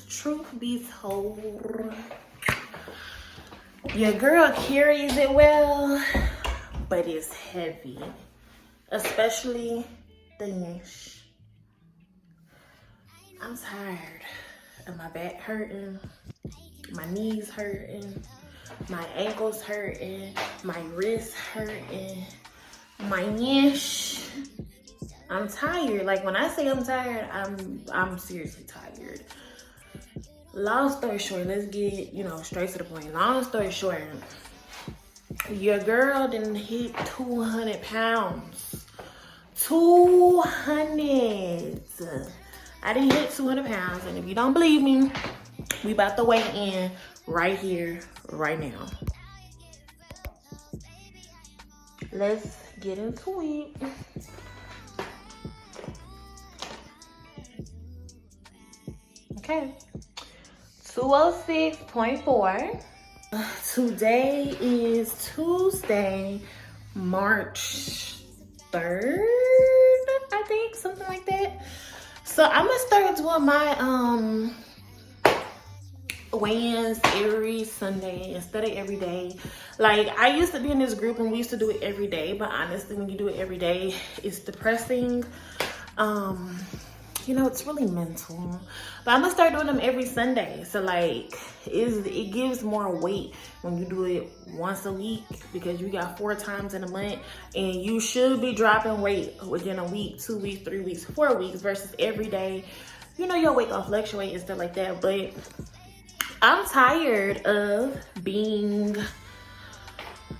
Truth be told, your girl carries it well, but it's heavy, especially the niche. I'm tired of my back hurting, my knees hurting, my ankles hurting, my wrists hurting, my niche. I'm tired. Like when I say I'm tired, I'm seriously tired. Long story short, let's get, straight to the point. Long story short, your girl didn't hit 200 pounds. 200. I didn't hit 200 pounds. And if you don't believe me, we about to weigh in right here, right now. Let's get into it. Okay. 206.4. Today is Tuesday, March 3rd, I think, something like that. So I'm gonna start doing my weigh-ins every Sunday instead of every day. Like, I used to be in this group and we used to do it every day, but honestly, when you do it every day, it's depressing. It's really mental. But I'm gonna start doing them every Sunday. So like, it gives more weight when you do it once a week, because you got 4 times in a month, and you should be dropping weight within a week, 2 weeks, 3 weeks, 4 weeks, versus every day. Your weight gonna fluctuate and stuff like that. But I'm tired of being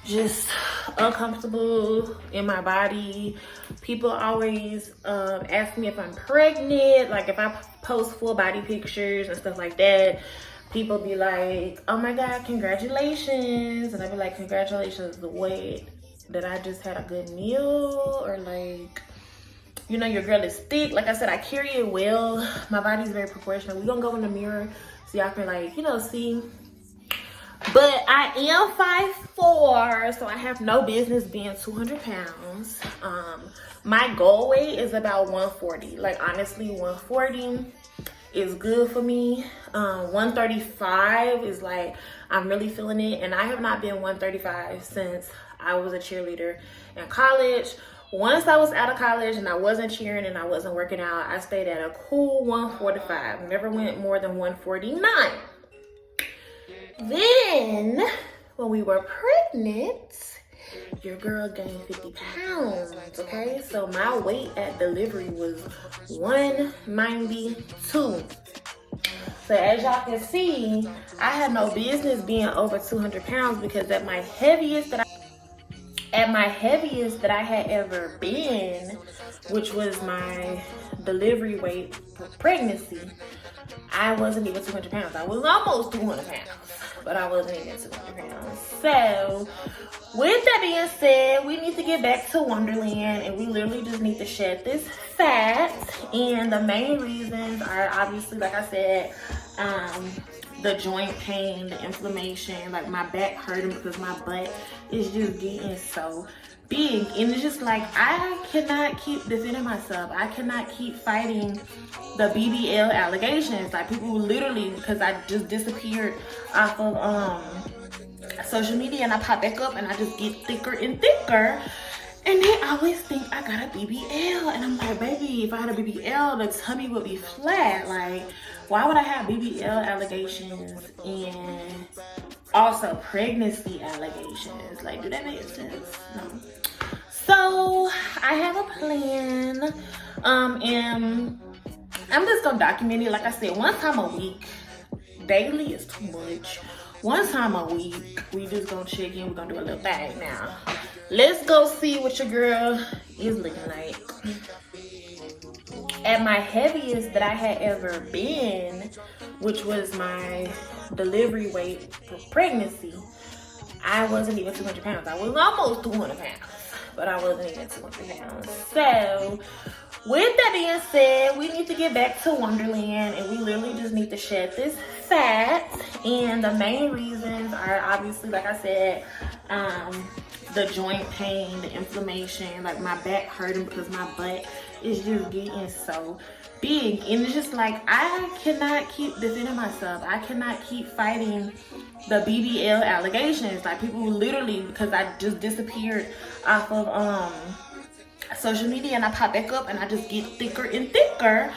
just uncomfortable in my body. People always ask me if I'm pregnant, like if I post full body pictures and stuff like that. People be like, oh my God, congratulations. And I be like, congratulations, what? That I just had a good meal? Or like, your girl is thick. Like I said, I carry it well. My body's very proportional. We're gonna go in the mirror so y'all can see. But I am 5'4", so I have no business being 200 pounds. My goal weight is about 140. Like, honestly, 140 is good for me. 135 is like, I'm really feeling it. And I have not been 135 since I was a cheerleader in college. Once I was out of college and I wasn't cheering and I wasn't working out, I stayed at a cool 145. Never went more than 149. Then, when we were pregnant, your girl gained 50 pounds, okay? So my weight at delivery was 192. So as y'all can see, I had no business being over 200 pounds, because at my heaviest that I had ever been, which was my delivery weight for pregnancy, I wasn't even 200 pounds. I was almost 200 pounds, but I wasn't even 200 pounds. So, with that being said, we need to get back to Wonderland, and we literally just need to shed this fat. And the main reasons are obviously, like I said, the joint pain, the inflammation, like my back hurting because my butt is just getting so big. And it's just like, I cannot keep defending myself. I cannot keep fighting the BBL allegations. Like, people literally, because I just disappeared off of social media and I pop back up and I just get thicker and thicker, and they always think I got a BBL. And I'm like, baby, if I had a BBL, the tummy would be flat. Like, why would I have BBL allegations and also pregnancy allegations? Like, do that make sense? No. So I have a plan, and I'm just gonna document it. Like I said, 1 time a week. Daily is too much. 1 time a week, we just gonna check in. We're gonna do a little thing now. Let's go see what your girl is looking like. At my heaviest that I had ever been, which was my delivery weight for pregnancy, I wasn't even 200 pounds. I was almost 200 pounds, but I wasn't even 200 pounds. So, with that being said, we need to get back to Wonderland, and we literally just need to shed this fat. And the main reasons are obviously, like I said, the joint pain, the inflammation, like my back hurting because my butt is just getting so big, and it's just like I cannot keep defending myself. I cannot keep fighting the BBL allegations. Like, people literally, because I just disappeared off of social media and I pop back up and I just get thicker and thicker,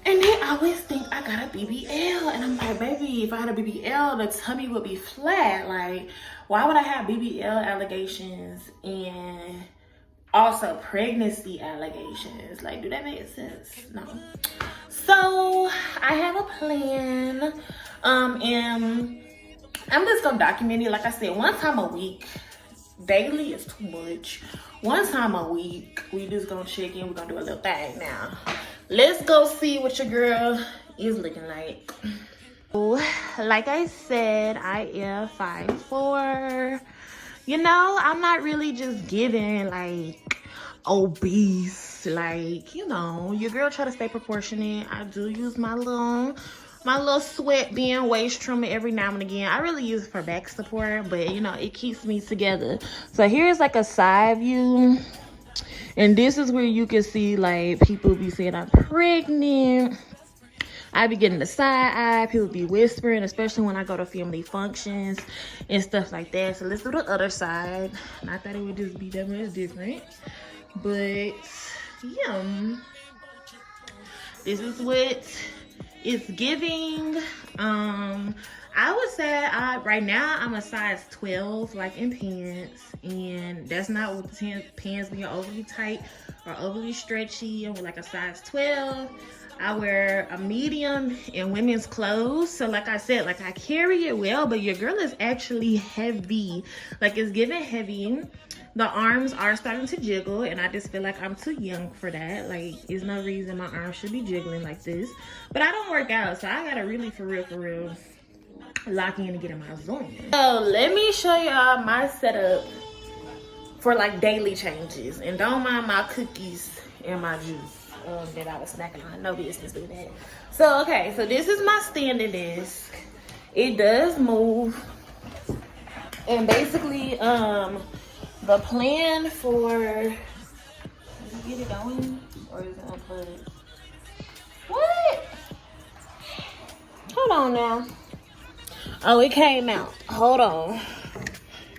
and they always think I got a BBL, and I'm like, baby, if I had a BBL, the tummy would be flat. Like, why would I have BBL allegations and also pregnancy allegations? Like, do that make sense? No. So I have a plan, and I'm just gonna document it. Like I said, one time a week. Daily is too much. One time a week, we just gonna check in. We're gonna do a little thing now. Let's go see what your girl is looking like. Like I said, I am 5'4". You know, I'm not really just giving like obese. Like, you know, your girl try to stay proportionate. I do use my little sweat being waist trimmer every now and again. I really use it for back support, but you know, it keeps me together. So here's like a side view, and this is where you can see like people be saying I'm pregnant. I be getting the side eye. People be whispering, especially when I go to family functions and stuff like that. So let's do the other side. Not that it would just be that much different, but yeah, this is what it's giving. I would say right now I'm a size 12, like in pants, and that's not with the pants being overly tight or overly stretchy. I'm like a size 12. I wear a medium in women's clothes. So like I said, like I carry it well, but your girl is actually heavy. Like, it's giving heavy. The arms are starting to jiggle, and I just feel like I'm too young for that. Like, there's no reason my arms should be jiggling like this. But I don't work out, so I gotta really, for real, lock in and get in my zone. So let me show y'all my setup for like daily changes. And don't mind my cookies and my juice that I was snacking on. No business do that. So, okay, so this is my standing desk. It does move. And basically, the plan for, did you get it going or is it unplugged? What? Hold on now. Oh, it came out. Hold on.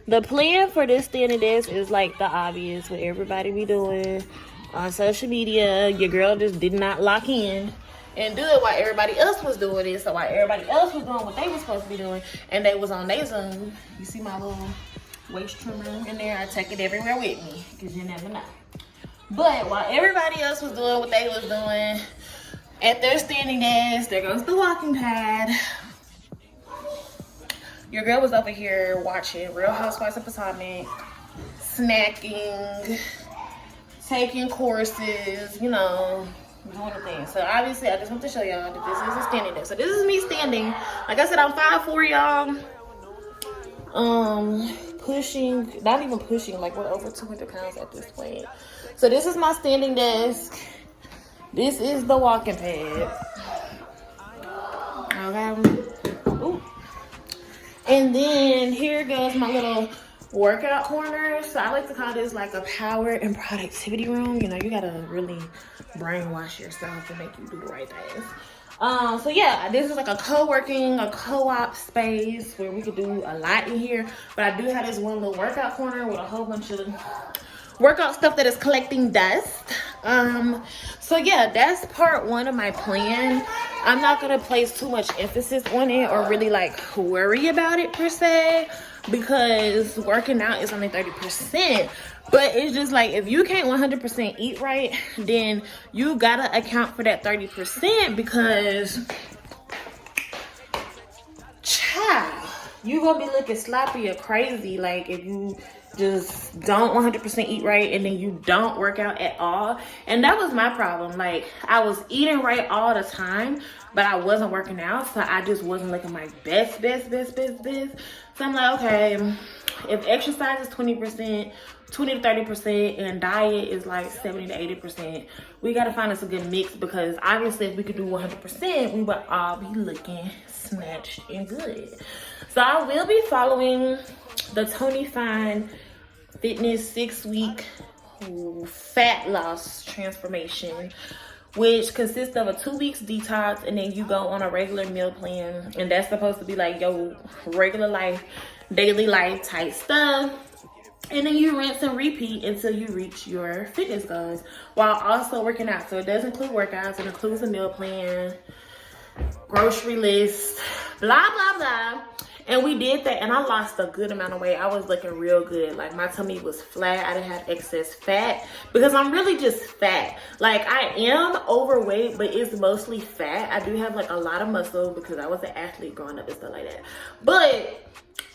The plan for this standing desk is like the obvious, what everybody be doing on social media. Your girl just did not lock in and do it while everybody else was doing it. So while everybody else was doing what they were supposed to be doing and they was on their Zoom, you see my little waist trimmer in there. I take it everywhere with me because you never know. But while everybody else was doing what they was doing at their standing desk, there goes the walking pad. Your girl was over here watching Real Housewives of Potomac, snacking, taking courses, you know, doing the thing. So obviously I just want to show y'all that this is a standing desk. So this is me standing. Like I said, I'm 5'4", y'all. Pushing, not even pushing, like we're over 200 pounds at this point. So this is my standing desk. This is the walking pad. Okay. Ooh. And then here goes my little workout corner. So I like to call this like a power and productivity room. You know, you gotta really brainwash yourself to make you do the right things. So yeah, this is like a co-working, a co-op space where we could do a lot in here. But I do have this one little workout corner with a whole bunch of workout stuff that is collecting dust. So yeah, that's part one of my plan. I'm not gonna place too much emphasis on it or really like worry about it per se, because working out is only 30%. But it's just like, if you can't 100% eat right, then you gotta account for that 30%, because child, you gonna be looking sloppy or crazy like if you just don't 100% eat right and then you don't work out at all. And that was my problem. Like, I was eating right all the time, but I wasn't working out, so I just wasn't looking my best. So I'm like, okay, if exercise is 20%, 20 to 30%, and diet is like 70 to 80%, we gotta find us a good mix, because obviously if we could do 100%, we would all be looking snatched and good. So I will be following the Tony Fine Fitness 6-week fat loss transformation, which consists of a 2 weeks detox, and then you go on a regular meal plan, and that's supposed to be like your regular life, daily life type stuff. And then you rinse and repeat until you reach your fitness goals while also working out. So it does include workouts, it includes a meal plan, grocery list, blah blah blah. And we did that, and I lost a good amount of weight. I was looking real good. Like, my tummy was flat. I didn't have excess fat because I'm really just fat. Like, I am overweight, but it's mostly fat. I do have like a lot of muscle because I was an athlete growing up and stuff like that, but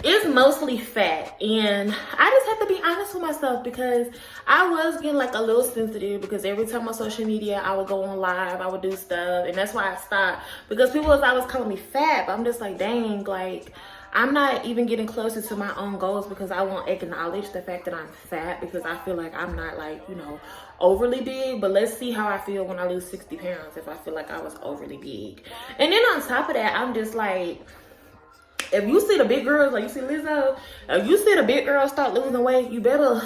it's mostly fat. And I just have to be honest with myself because I was getting like a little sensitive because every time on social media I would go on live, I would do stuff, and that's why I stopped, because people was always calling me fat. But I'm just like, dang, like, I'm not even getting closer to my own goals because I won't acknowledge the fact that I'm fat, because I feel like I'm not, like, you know, overly big. But let's see how I feel when I lose 60 pounds if I feel like I was overly big. And then on top of that, I'm just like, if you see the big girls, like you see Lizzo, if you see the big girls start losing weight, you better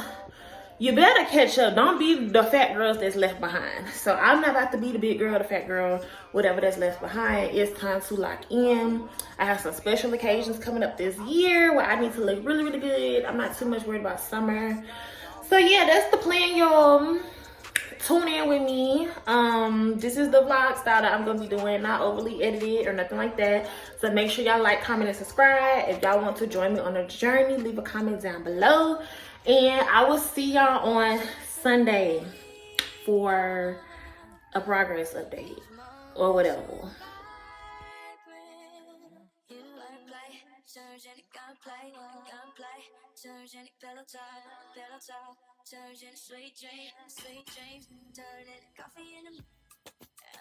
catch up. Don't be the fat girls that's left behind. So I'm not about to be the big girl, the fat girl, whatever that's left behind. It's time to lock in. I have some special occasions coming up this year where I need to look really, really good. I'm not too much worried about summer. So yeah, that's the plan, y'all. Tune in with me. This is the vlog style that I'm gonna be doing, not overly edited or nothing like that. So make sure y'all like, comment, and subscribe. If y'all want to join me on a journey, leave a comment down below. And I will see y'all on Sunday for a progress update or whatever.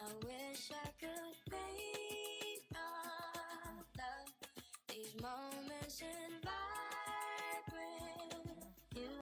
I wish I could make our love these moments in life.